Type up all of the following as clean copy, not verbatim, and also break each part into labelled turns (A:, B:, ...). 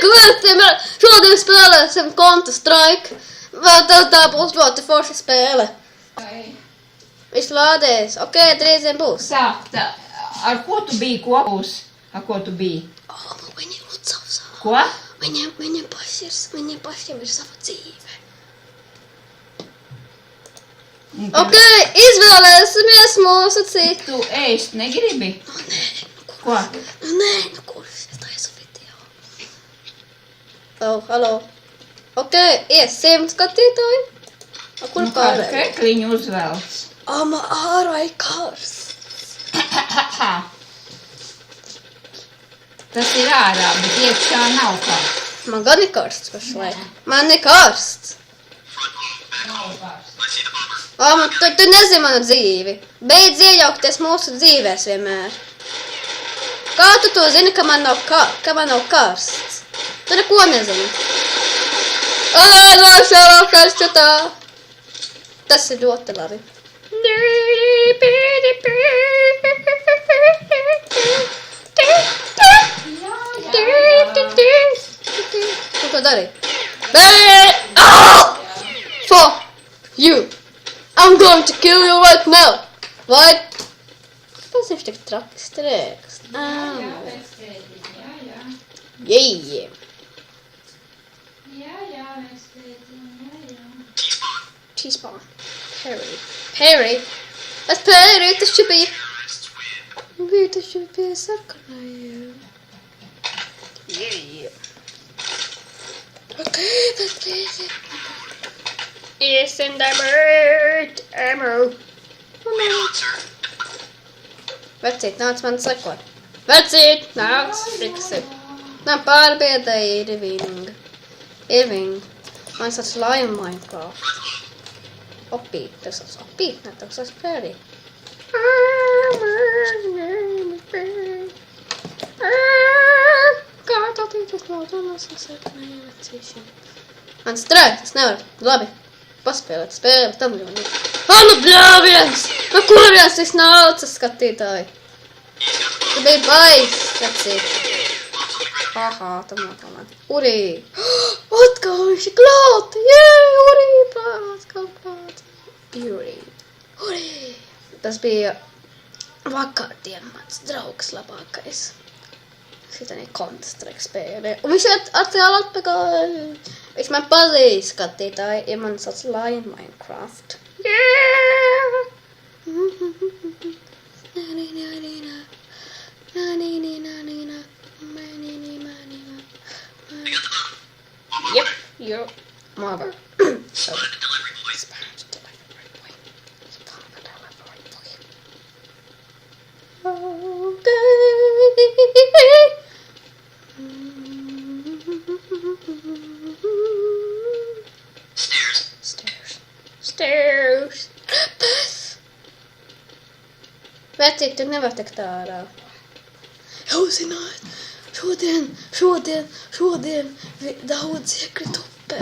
A: Sveiki, vēstiem! Šodien spēlēsim Counter-Strike. Tā būs ļoti forša spēle. Viss lādēs. Ok, drīziem būs.
B: Tā. Ar ko tu biji kopūs? Ar ko tu biji?
A: Viņi lūdz savu.
B: Ko?
A: Viņiem pašiem ir sava dzīve. Ok, izvēlēsimies mūsu citu.
B: Tu ēst negribi? Ko?
A: Nē, kurš es taisu video. Hallo. Ok, iesim skatītāji. Kur
B: Kādu krekliņu uzvelc?
A: Ārā ir karsts.
B: Tas ir ārā, bet iekšā nav karsts.
A: Man gan ir karsts pašlaik. Man ir karsts.
B: Nav karsts.
A: Tu nezini manu dzīvi. Beidz iejaukties mūsu dzīvēs vienmēr. Kā tu to zini, ka man nav karsts? Tu neko nezini. Nāšā karsts tā. Tas ir ļoti labi. Ko dari? For you. I'm going to kill you right now. What? Tas ir tik traks strēks. Yeah. T-spawn. Perry. Tas Perry, taču bija sarkanajiem. Yeah. Ok, tas bija. Yes, in the bird. Ammo. Vecīt, nāc man sekot. Vecīt, nāc, fiksi. Nā, pārbiedēja Irving. Man sauc Lion Minecraft. Opī, tas sauc Opī, ne, tas sauc Perry. Kā tā tītas nodomas sarkanajiem vecīšiem. Man strēk, tas nevar. Labi. Paspēlēt spēli, tam jau ne. Nu bļāviens! No kurienes es nāca, skatītāji? Tu biji bais, vecīt. Aha, tam nav tomēr. Urī! Atkal viņš ir klāt! Urī, atkal klāt! Urī! Tas bija vakardien mans draugs labākais. Šitā ir Counter-Strike spēle. Un viņš atkal atpakaļ. Viņš man pazīst, skatītāji, ja man sauc Lion Minecraft. Yeah! Yep, mother. So, Spanish delivery boy. Stairs. Vecīt, tu nevar tikt ārā. Jau zināt, šodien daudz iekrit upē.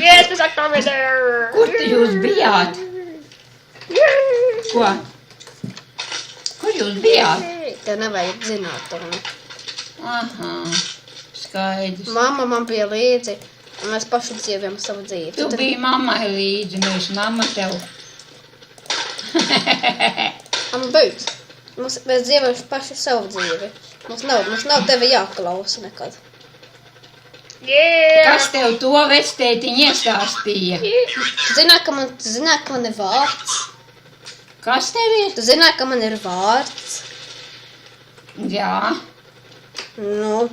A: Yes, mēs aktam video.
B: Kur tu jūs bijāt? Ko? Kur jūs bijāt?
A: Tev nevajag zināt to.
B: Aha, skaidrs.
A: Mamma man bija līdzi, un mēs paši dzīvojam savu dzīvi.
B: Tu biji mammai līdzi, nevis mamma tev.
A: Mamma beidz. Mēs dzīvojam paši savu dzīvi. Mums nav tevi jāklausa nekad. Yeah.
B: Kas tev to vectētiņu iestāstīja?
A: Tu zināji, ka man ir vārds?
B: Kas tev ir?
A: Tu zināji, ka man ir vārds?
B: Jā.
A: Nu.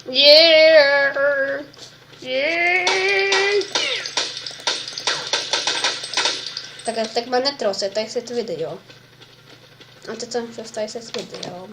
A: Yeah. Tagad man netraucē taisīt video. Un tad cenšos taisīt video.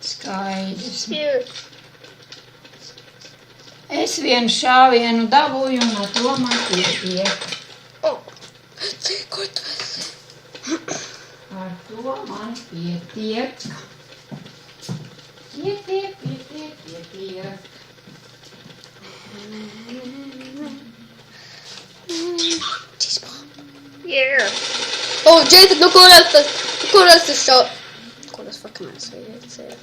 B: Skaidrs. Es vienu šāvienu dabūju un ar to man pietiek.
A: Ko tu esi?
B: Ar to man pietiek. Pietiek.
A: Yeah. Oh, Jason, nu kur es fucking ass vajadzēja.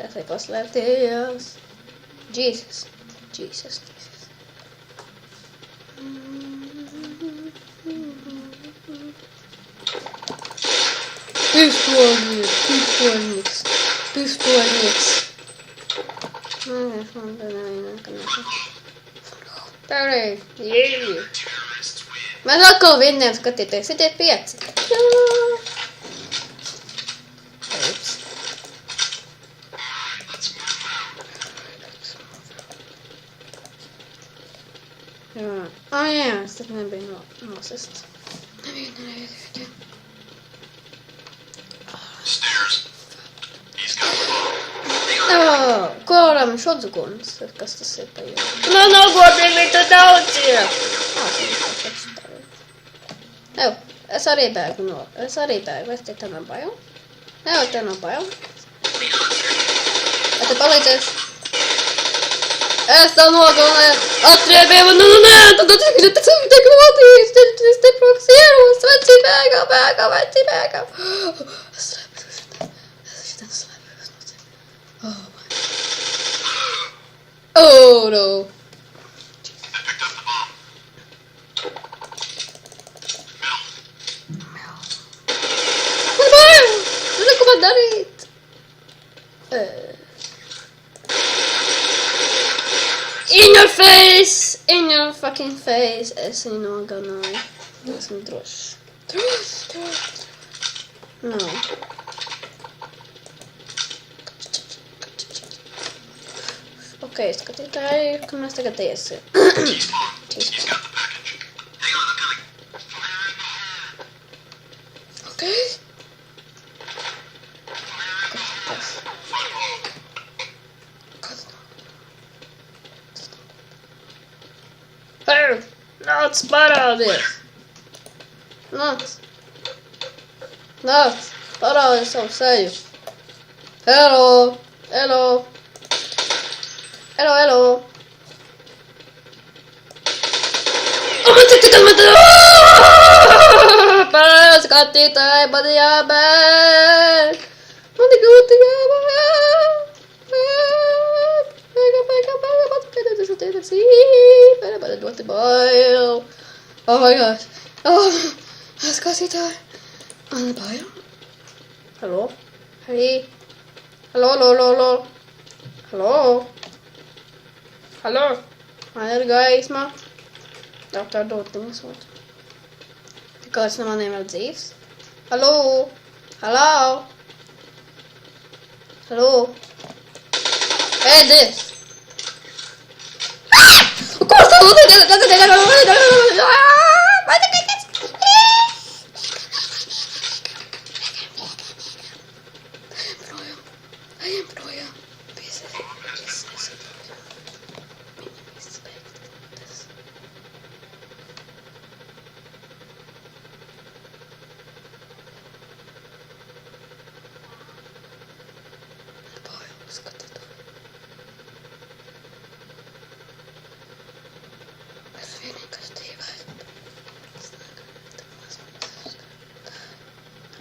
A: Es te paslēpties. Jesus. Jesus. Пистольник. Pērēji. Jēji. Mēs atkal vinnējam skatīties. Ir tie 5. Ups. Jā. Jā, es tad nebiju nosist. Nevienu. Kuram šodzuguns? Kas tas ir pa jūru? Nu, nogodīgi, tu daudz ir! Ev, es arī bēgu. Es te tā nabaju. Ev, te nabaju. Vai te palīdzēs? Es tev nogalināju. Atriebiem, nē, tad tiek notīs. Es te proksieros. Veci bēgā. Es šitam slēpjos no tevi. Oh, my. Oh, no. Ko man darīt? In your face! In your fucking face! Es viņu nogalināju. Esmu drošs. No. Ok, skatītāji, ka mēs tagad iesim. Ok. Hei, nāc parādies! Nāc, parādies savu seju. Hello. Parādies skatītāji, man jābēg! Man ir grūti jābēg! Man ir ļoti bail. Oh my gosh. Oh, skatītāji. Man ir bail. Hello? Hey. Hello. Man ir gaisma. Tā dotiņas. Kāds no maniem ir dzīvs? Hello? Ēdis! Kur tu Ejam projām.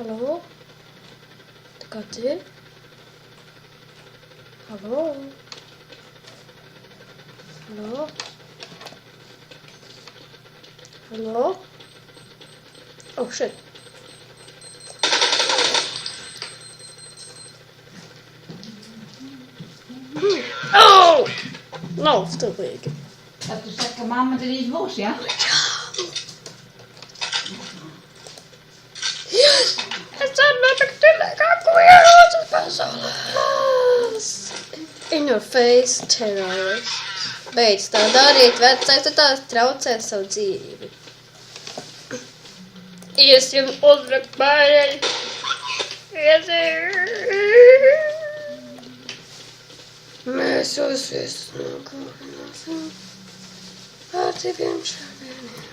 A: Hallo? Kāds ir? Hallo? Oh shit. Oh! No, stupid.
B: Tad tu saki, ka mamma drīz būs, ja?
A: Yes! Es ceru nepakti nekāku ierocis pasaulē. In your face, terrorist. Beidz tā darīt, vecais, tu tās traucē savu dzīvi. Iesim uzrakt mājai. Mēs jūs visus nogalināsim ar diviem šāvieniem.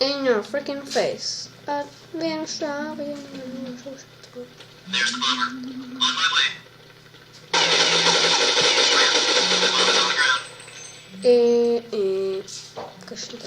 A: In your freaking face. Ar vienu šāvienu.
C: There's the bomber. On my way. On the ground.
A: Kas šitā?